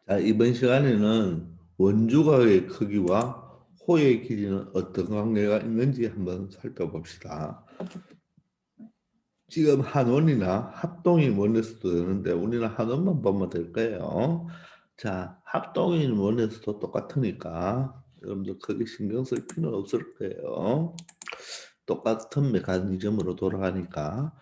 자, 이번 시간에는 원주각의 크기와 호의 길이는 어떤 관계가 있는지 한번 살펴봅시다. 지금 한원이나 합동인 원에서도 되는데 우리는 한원만 보면 될 거예요. 자, 합동인 원에서도 똑같으니까 여러분들 크게 신경 쓸 필요는 없을 거예요. 똑같은 메커니즘으로 돌아가니까.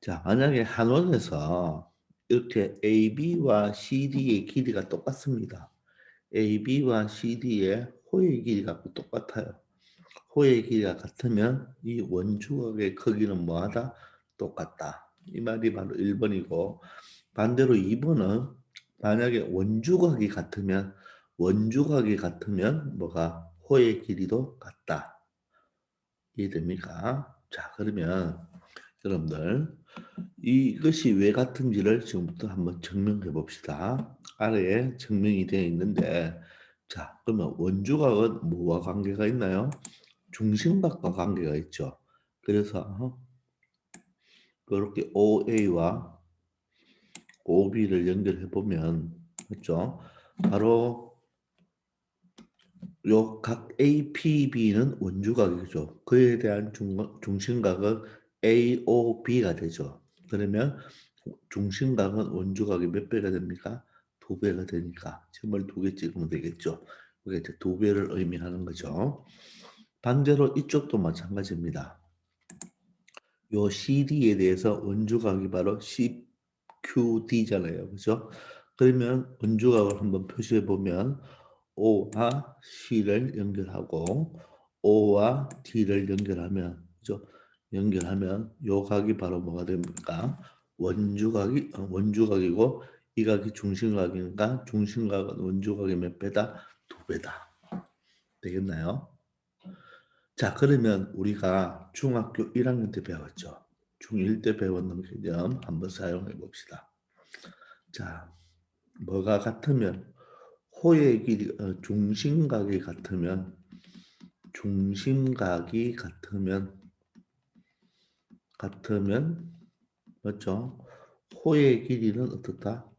자, 만약에 한원에서 이렇게 AB와 CD의 길이가 똑같습니다. AB와 CD의 호의 길이가 똑같아요. 호의 길이가 같으면 이 원주각의 크기는 뭐하다? 똑같다. 이 말이 바로 1번이고 반대로 2번은 만약에 원주각이 같으면 뭐가 호의 길이도 같다. 이해됩니까? 자, 그러면 여러분들 이것이 왜 같은지를 지금부터 한번 증명해 봅시다. 아래에 증명이 되어 있는데, 자, 그러면 원주각은 뭐와 관계가 있나요? 중심각과 관계가 있죠. 그래서 이렇게 OA와 OB를 연결해 보면, 그렇죠? 바로 요 각 APB는 원주각이죠. 그에 대한 중심각은 AOB가 되죠. 그러면 중심각은 원주각이 몇 배가 됩니까? 두 배가 되니까 점을 두 개 찍으면 되겠죠. 그게 이제 두 배를 의미하는 거죠. 반대로 이쪽도 마찬가지입니다. 요 CD에 대해서 원주각이 바로 CQD잖아요. 그죠? 그러면 원주각을 한번 표시해 보면 O와 C를 연결하고 O와 D를 연결하면 그죠? 연결하면 요 각이 바로 뭐가 됩니까? 원주각이고 이 각이 중심각이니까 중심각은 원주각의 몇 배다? 두 배다. 되겠나요? 자, 그러면 우리가 중학교 1학년 때 배웠죠. 중1 때 배웠는 개념 한번 사용해 봅시다. 자, 뭐가 같으면 호의 길이 중심각이 같으면 맞죠? 호의 길이는 어떻다?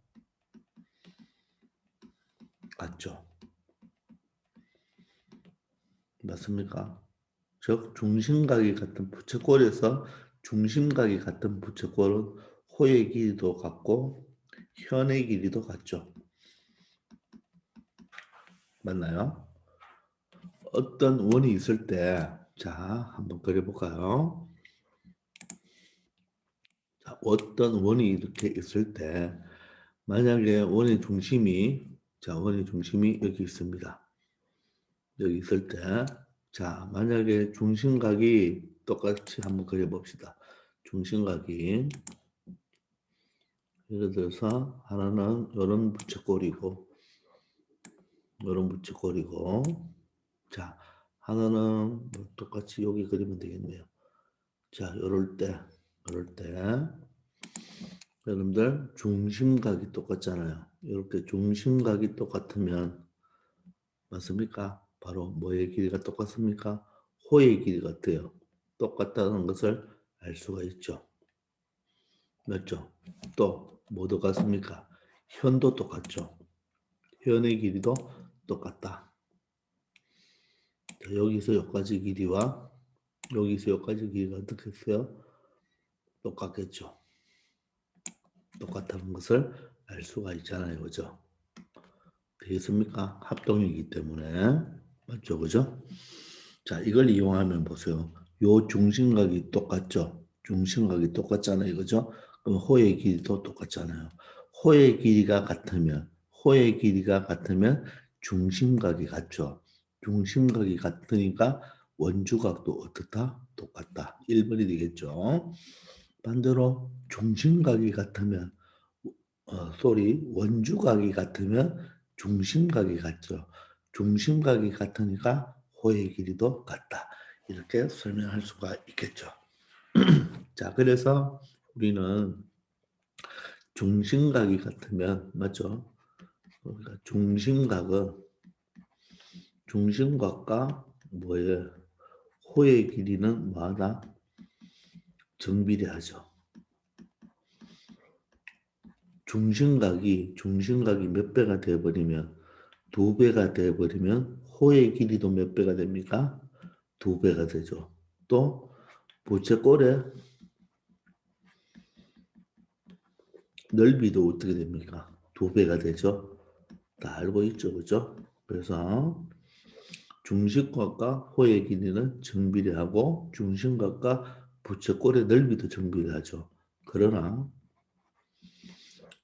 같죠? 맞습니까? 즉 중심각이 같은 부채꼴에서 중심각이 같은 부채꼴은 호의 길이도 같고 현의 길이도 같죠. 맞나요? 어떤 원이 있을 때, 자, 한번 그려볼까요? 자, 어떤 원이 이렇게 있을 때, 만약에 원의 중심이 여기 있습니다. 여기 있을 때, 자, 만약에 중심각이 똑같이 한번 그려봅시다. 중심각이, 예를 들어서 하나는 이런 부채꼴이고, 이런 부채꼴이고, 자, 하나는 뭐 똑같이 여기 그리면 되겠네요. 자, 이럴 때, 여러분들 중심각이 똑같잖아요. 이렇게 중심각이 똑같으면 맞습니까? 바로 뭐의 길이가 똑같습니까? 호의 길이 같아요. 똑같다는 것을 알 수가 있죠. 맞죠? 또 뭐도 같습니까? 현도 똑같죠. 현의 길이도 똑같다. 자, 여기서 여기까지 길이와 여기서 여기까지 길이가 어떻게 했어요? 똑같겠죠. 똑같다는 것을 알 수가 있잖아요. 그죠? 되겠습니까? 합동이기 때문에. 맞죠? 그죠? 자, 이걸 이용하면 보세요. 요 중심각이 똑같죠? 중심각이 똑같잖아요. 그죠? 그럼 호의 길이도 똑같잖아요. 호의 길이가 같으면 중심각이 같죠? 중심각이 같으니까 원주각도 어떻다? 똑같다. 1번이 되겠죠? 반대로 중심각이 같으면 원주각이 같으면 중심각이 같죠. 중심각이 같으니까 호의 길이도 같다. 이렇게 설명할 수가 있겠죠. 자, 그래서 우리는 중심각이 같으면 맞죠? 그러니까 중심각과 뭐예요? 호의 길이는 뭐하다? 정비례하죠. 중심각이 몇 배가 되어버리면, 2배가 되어버리면 호의 길이도 몇 배가 됩니까? 2배가 되죠. 또 부채꼴의 넓이도 어떻게 됩니까? 2배가 되죠. 다 알고 있죠, 그죠? 그래서 중심각과 호의 길이는 정비례하고 중심각과 부채꼴의 넓이도 정비례하죠. 그러나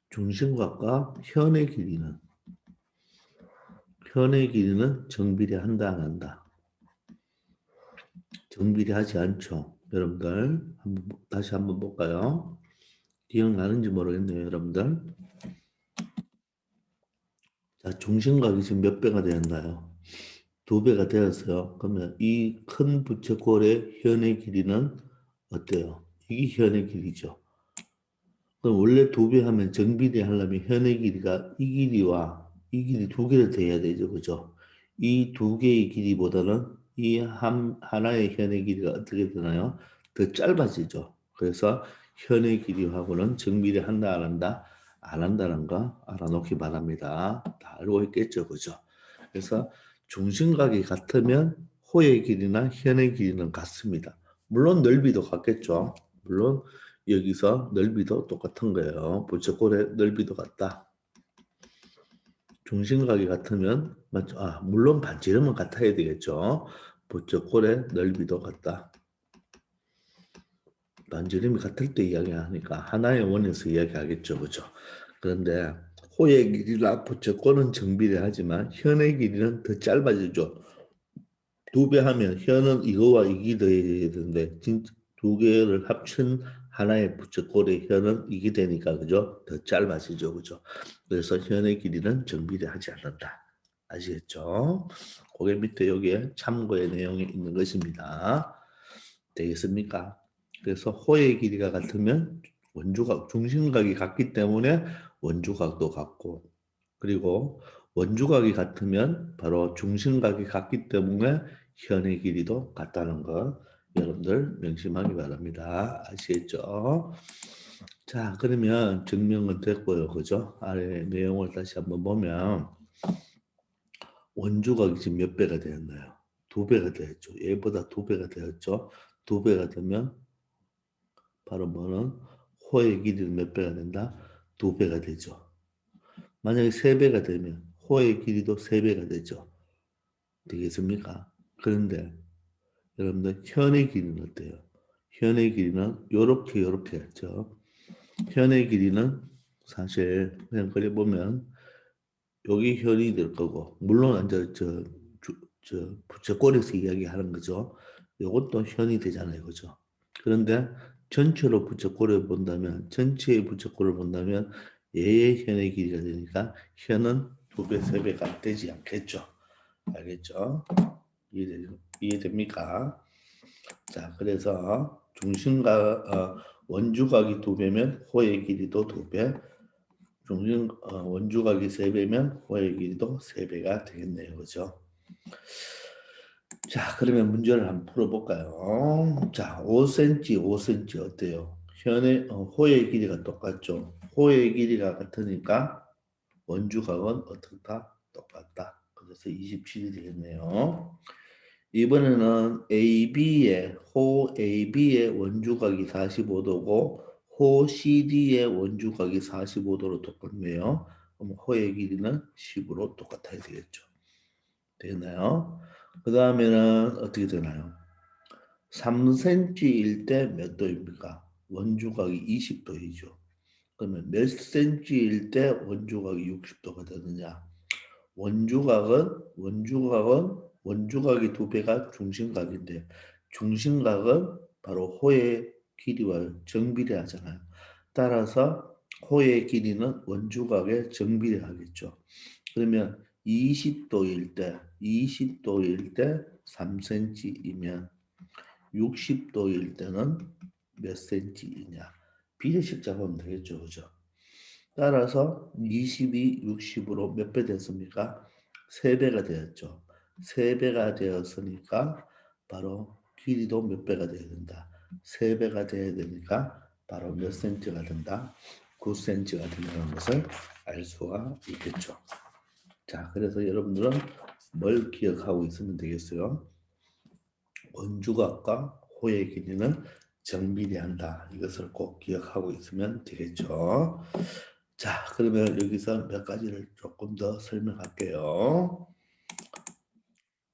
중심각과 현의 길이는 정비례한다 안 한다? 정비례하지 않죠. 여러분들 다시 한번 볼까요? 기억나는지 모르겠네요, 여러분들. 자, 중심각이 지금 몇 배가 되었나요? 2배가 되었어요. 그러면 이 큰 부채꼴의 현의 길이는 어때요? 이게 현의 길이죠. 그럼 원래 2배 하면 정비례 하려면 현의 길이가 이 길이와 이 길이 2개를 더해야 되죠. 그죠? 이 2개의 길이보다는 이 하나의 현의 길이가 어떻게 되나요? 더 짧아지죠. 그래서 현의 길이하고는 정비례 한다 안 한다? 안 한다는 거 알아놓기 바랍니다. 다 알고 있겠죠. 그죠? 그래서 중심각이 같으면 호의 길이나 현의 길이는 같습니다. 물론 넓이도 같겠죠. 물론 여기서 넓이도 똑같은 거예요. 부채꼴의 넓이도 같다. 중심각이 같으면 맞죠? 물론 반지름은 같아야 되겠죠. 부채꼴의 넓이도 같다. 반지름이 같을 때 이야기하니까 하나의 원에서 이야기하겠죠. 그죠? 그런데 호의 길이나 부채꼴은 정비례하지만 현의 길이는 더 짧아지죠. 2배 하면 현은 이거와 이게 더해야 되는데 진짜 2개를 합친 하나의 부채꼴의 현은 이게 되니까 그죠? 더 짧아지죠. 그죠? 그래서 현의 길이는 정비례하지 않는다. 아시겠죠? 그게 밑에 여기에 참고의 내용이 있는 것입니다. 되겠습니까? 그래서 호의 길이가 같으면 원주각, 중심각이 같기 때문에 원주각도 같고, 그리고 원주각이 같으면 바로 중심각이 같기 때문에 현의 길이도 같다는 거 여러분들 명심하기 바랍니다. 아시겠죠? 자, 그러면 증명은 됐고요. 그죠? 아래 내용을 다시 한번 보면 원주각이 지금 몇 배가 되었나요? 2배가 되었죠. 얘보다 2배가 되었죠. 2배가 되면 바로 뭐는 호의 길이는 몇 배가 된다? 2배가 되죠. 만약에 3배가 되면 호의 길이도 3배가 되죠. 되겠습니까? 그런데 여러분들 현의 길이는 어때요? 현의 길이는 요렇게 했죠. 현의 길이는 사실 그냥 그래 보면 여기 현이 될 거고 물론 이제 저 부채꼴에서 이야기하는 거죠. 요것도 현이 되잖아요. 그죠? 그런데 전체로 부채꼴을 본다면 전체의 부채꼴을 본다면 얘의 현의 길이가 되니까 현은 2배, 3배가 되지 않겠죠. 알겠죠? 이해됩니까? 자, 그래서 원주각이 2배면 호의 길이도 2배, 원주각이 3배면 호의 길이도 3배가 되겠네요. 그죠? 자, 그러면 문제를 한번 풀어볼까요? 자, 5cm, 5cm 어때요? 호의 길이가 똑같죠? 호의 길이가 같으니까 원주각은 어떻다? 똑같다. 그래서 27이 되겠네요. 이번에는 호 AB의 원주각이 45도고 호 CD의 원주각이 45도로 똑같네요. 그럼 호의 길이는 10으로 똑같아야 되겠죠. 되나요? 그 다음에는 어떻게 되나요? 3cm일 때 몇 도입니까? 원주각이 20도이죠. 그러면 몇 cm일 때 원주각이 60도가 되느냐? 원주각이 2배가 중심각인데 중심각은 바로 호의 길이와 정비례하잖아요. 따라서 호의 길이는 원주각에 정비례하겠죠. 그러면 20도일 때 3cm이면 60도일 때는 몇 cm이냐? 비례식 잡으면 되겠죠. 그죠? 따라서 20이 60으로 몇 배 됐습니까? 3배가 되었죠. 3배가 되었으니까 바로 길이도 몇 배가 돼야 된다. 3배가 돼야 되니까 바로 몇 센치가 된다. 9cm가 된다는 것을 알 수가 있겠죠. 자, 그래서 여러분들은 뭘 기억하고 있으면 되겠어요? 원주각과 호의 길이는 정비례한다. 이것을 꼭 기억하고 있으면 되겠죠. 자, 그러면 여기서 몇 가지를 조금 더 설명할게요.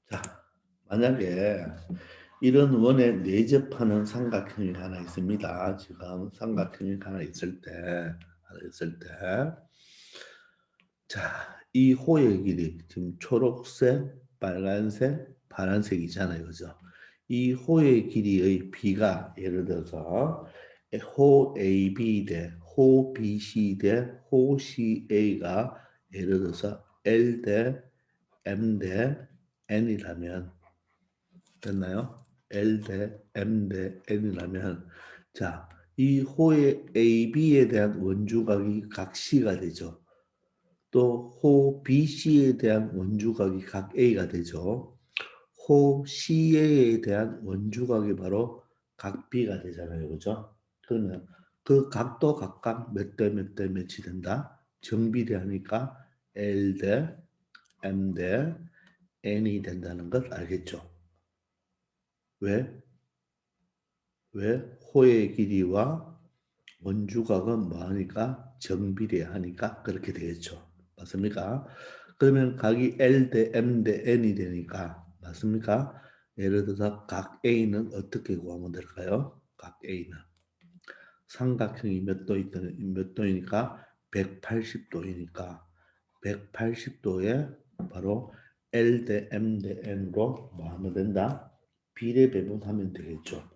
자, 만약에 이런 원에 내접하는 삼각형이 하나 있습니다. 지금 삼각형이 하나 있을 때, 자, 이 호의 길이 지금 초록색, 빨간색, 파란색이잖아요, 그죠? 이 호의 길이의 b가 예를 들어서 호 AB 대 호 BC 대 호 CA가 예를 들어서 L 대 M 대 N이라면 됐나요? L 대 M 대 N이라면 자, 이 호의 AB에 대한 원주각이 각 C가 되죠. 또 호 BC에 대한 원주각이 각 A가 되죠. 호 CA에 대한 원주각이 바로 각 B가 되잖아요. 그죠? 그러면 그 각도 각각 몇 대 몇 대 몇이 된다? 정비례하니까 L 대 M 대 N이 된다는 것 알겠죠? 왜? 왜? 호의 길이와 원주각은 뭐하니까? 정비례하니까 그렇게 되겠죠. 맞습니까? 그러면 각이 L 대 M 대 N이 되니까 맞습니까? 예를 들어서 각 A는 어떻게 구하면 될까요? 각 A는 삼각형이 몇 도이니까 180도이니까 180도에 바로 L 대 M 대 N으로 뭐 하면 된다? 비례 배분하면 되겠죠.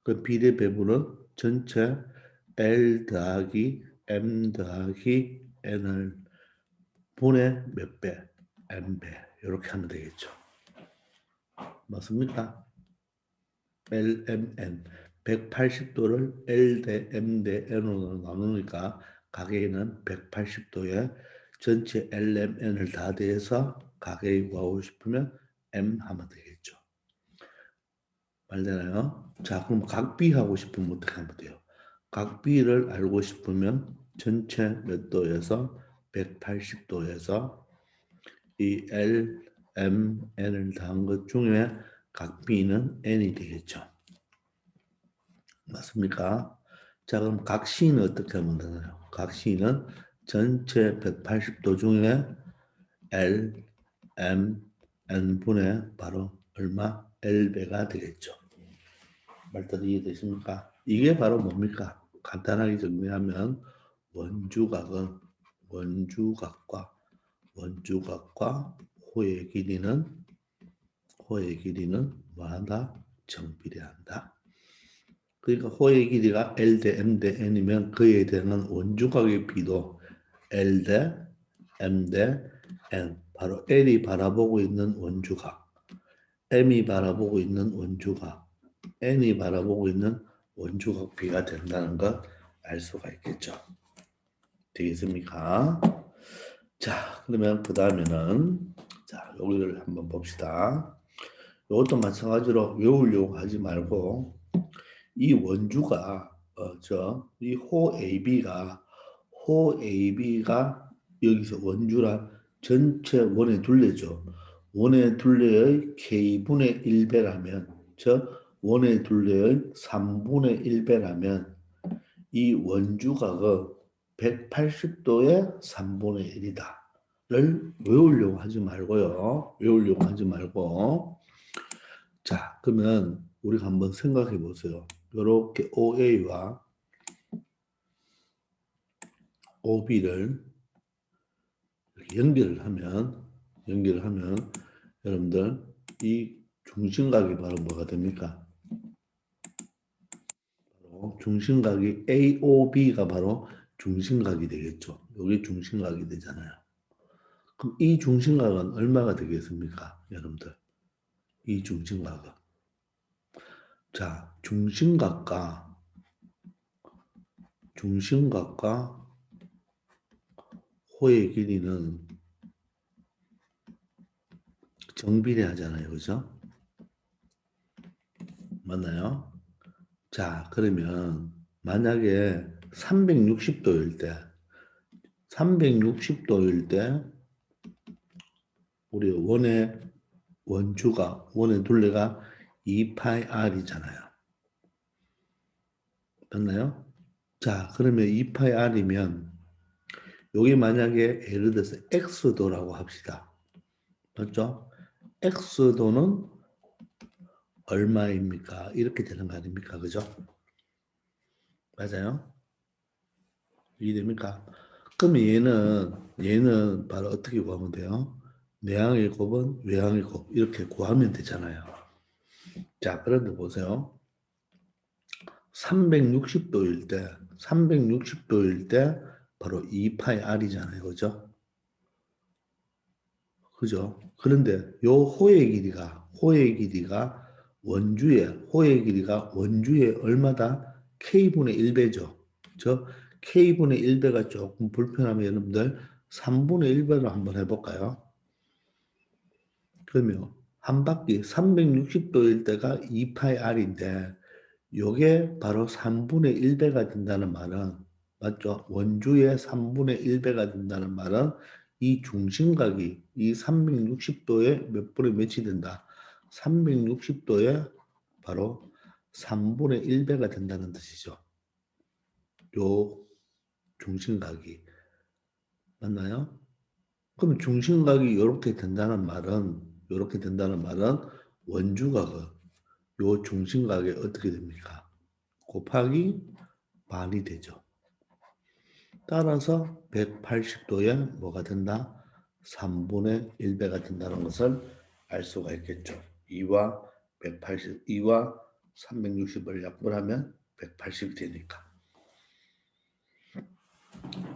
그 비례 배분은 전체 L 더하기 M 더하기 N을 분의 몇 배? N배. 이렇게 하면 되겠죠. 맞습니까? L, M, N. 180도를 L 대 M 대 N으로 나누니까 가계는 180도에 전체 L, M, N을 다 더해서 가계 구하고 싶으면 M 하면 되겠죠. 말되나요? 자, 그럼 각비 하고 싶으면 어떻게 하면 돼요? 각비를 알고 싶으면 전체 몇 도에서 180도에서 이 L, M, N을 더한 것 중에 각비는 N이 되겠죠. 맞습니까? 자, 그럼 각 C는 어떻게 하면 되나요? 각 C는 전체 180도 중에 L, M, N분의 바로 얼마? L배가 되겠죠. 말뜻 이해되십니까? 이게 바로 뭡니까? 간단하게 정리하면 원주각은 원주각과 호의 길이는 뭐한다? 정비례한다. 그러니까 호의 길이가 L 대 M 대 N이면 그에 대한 원주각의 비도 L 대 M 대 N. 바로 L이 바라보고 있는 원주각, M이 바라보고 있는 원주각, N이 바라보고 있는 원주각 비가 된다는 것 알 수가 있겠죠. 되겠습니까? 자, 그러면 그 다음에는 자, 여기를 한번 봅시다. 이것도 마찬가지로 외우려고 하지 말고 이 원주가 호 AB가 여기서 원주란 전체 원의 둘레죠. 원의 둘레의 K분의 1배라면 즉 원의 둘레의 3분의 1배라면 이 원주각은 180도의 3분의 1이다를 외우려고 하지 말고요. 외우려고 하지 말고 자, 그러면 우리가 한번 생각해 보세요. 이렇게 OA와 OB를 이렇게 연결을 하면 여러분들 이 중심각이 바로 뭐가 됩니까? 바로 중심각이 AOB가 바로 중심각이 되겠죠. 여기 중심각이 되잖아요. 그럼 이 중심각은 얼마가 되겠습니까? 여러분들. 이 중심각은. 자, 중심각과 호의 길이는 정비례하잖아요. 그죠? 맞나요? 자, 그러면 만약에 360도일 때 360도일 때 우리 원의 원주가 원의 둘레가 2파이 r이잖아요. 맞나요? 자, 그러면 2파이 r이면 여기 만약에 예를 들어서 x도라고 합시다. 맞죠? x도는 얼마입니까? 이렇게 되는 거 아닙니까? 그죠? 맞아요? 이해됩니까? 그럼 얘는 바로 어떻게 구하면 돼요? 내항의 곱은 외항의 곱 이렇게 구하면 되잖아요. 자, 그런데 보세요. 360도일 때 바로 2파이 r이잖아요. 그죠? 그죠? 그런데 요 호의 길이가 호의 길이가 원주의 얼마다? k분의 1배죠. 저 k분의 1배가 조금 불편하면 여러분들 3분의 1배로 한번 해볼까요? 그러면 한 바퀴 360도일 때가 2파이 r인데 요게 바로 3분의 1배가 된다는 말은 맞죠? 원주의 3분의 1배가 된다는 말은 이 중심각이 이 360도에 몇 분의 몇이 된다? 360도에 바로 3분의 1배가 된다는 뜻이죠. 요 중심각이 맞나요? 그럼 중심각이 이렇게 된다는 말은 원주각은 요 중심각에 어떻게 됩니까? 곱하기 반이 되죠. 따라서 180도에 뭐가 된다? 3분의 1배가 된다는 것을 알 수가 있겠죠. 2와 360을 약분하면 180이 되니까.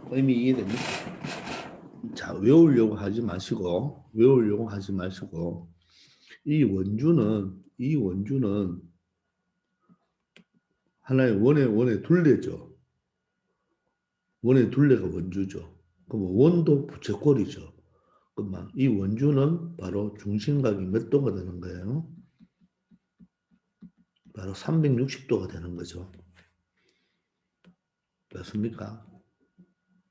의미 이해됩니까? 자, 외우려고 하지 마시고, 이 원주는 하나의 원의 둘레죠. 원의 둘레가 원주죠. 그럼 원도 부채꼴이죠. 그럼 이 원주는 바로 중심각이 몇 도가 되는 거예요? 바로 360도가 되는 거죠. 맞습니까?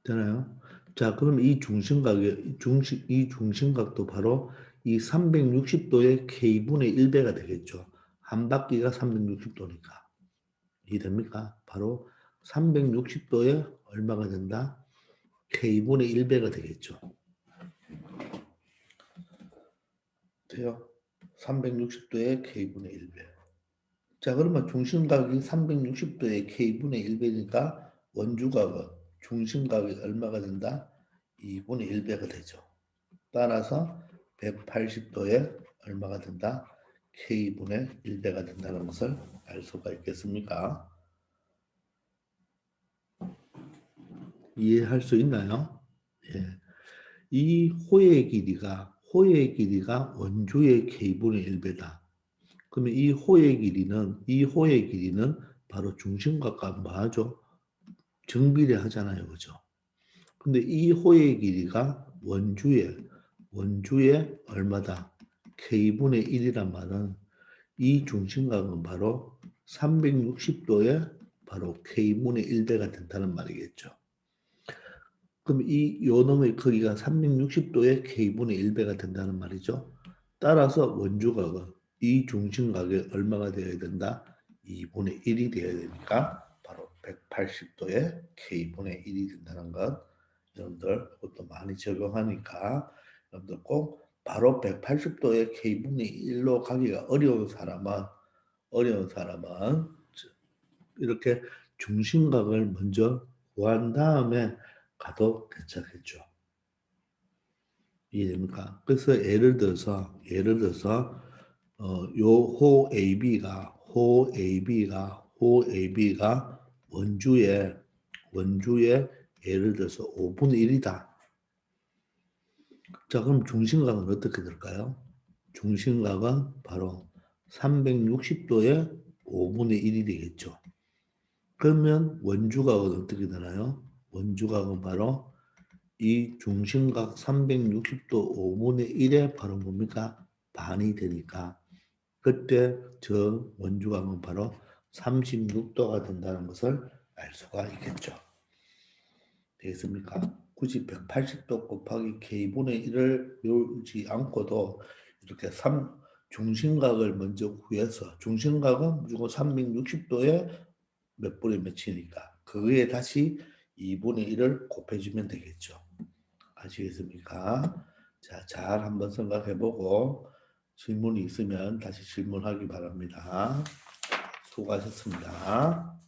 되나요? 자, 그럼 이 중심각도 바로 이 360도의 k분의 1배가 되겠죠. 한 바퀴가 360도니까. 이해됩니까? 바로 360도에 얼마가 된다? k분의 1배가 되겠죠. 돼요? 360도에 k분의 1배. 자, 그러면 중심각이 360도에 k분의 1배니까 원주각은 중심각이 얼마가 된다? 2분의 1배가 되죠. 따라서 180도에 얼마가 된다? k분의 1배가 된다는 것을 알 수가 있겠습니까? 이해할 수 있나요? 예. 이 호의 길이가 원주의 k분의 1배다. 그러면 이 호의 길이는 바로 중심각과 뭐하죠? 정비례하잖아요. 그죠? 근데 이 호의 길이가 원주의 얼마다? k분의 1이란 말은 이 중심각은 바로 360도에 바로 k분의 1배가 된다는 말이겠죠. 그럼 요 놈의 크기가 360도에 k분의 1배가 된다는 말이죠. 따라서 원주각은 이 중심각에 얼마가 되어야 된다? 2분의 1이 되어야 되니까 바로 180도에 k분의 1이 된다는 것 여러분들 그것도 많이 적용하니까 여러분들 꼭 바로 180도에 k분의 1로 가기가 어려운 사람은 이렇게 중심각을 먼저 구한 다음에 가도 괜찮겠죠. 이해됩니까? 그래서 예를 들어서 요 호 AB가 원주의 예를 들어서 5분의 1이다. 자, 그럼 중심각은 어떻게 될까요? 중심각은 바로 360도에 5분의 1이 되겠죠. 그러면 원주각은 어떻게 되나요? 원주각은 바로 이 중심각 360도 5분의 1에 바로 뭡니까? 반이 되니까 그때 저 원주각은 바로 36도가 된다는 것을 알 수가 있겠죠. 되겠습니까? 굳이 180도 곱하기 K분의 1을 외우지 않고도 이렇게 중심각을 먼저 구해서 중심각은 무조건 360도에 몇 분의 몇이니까 그거에 다시 2분의 1을 곱해주면 되겠죠. 아시겠습니까? 자, 잘 한번 생각해보고 질문이 있으면 다시 질문하기 바랍니다. 수고하셨습니다.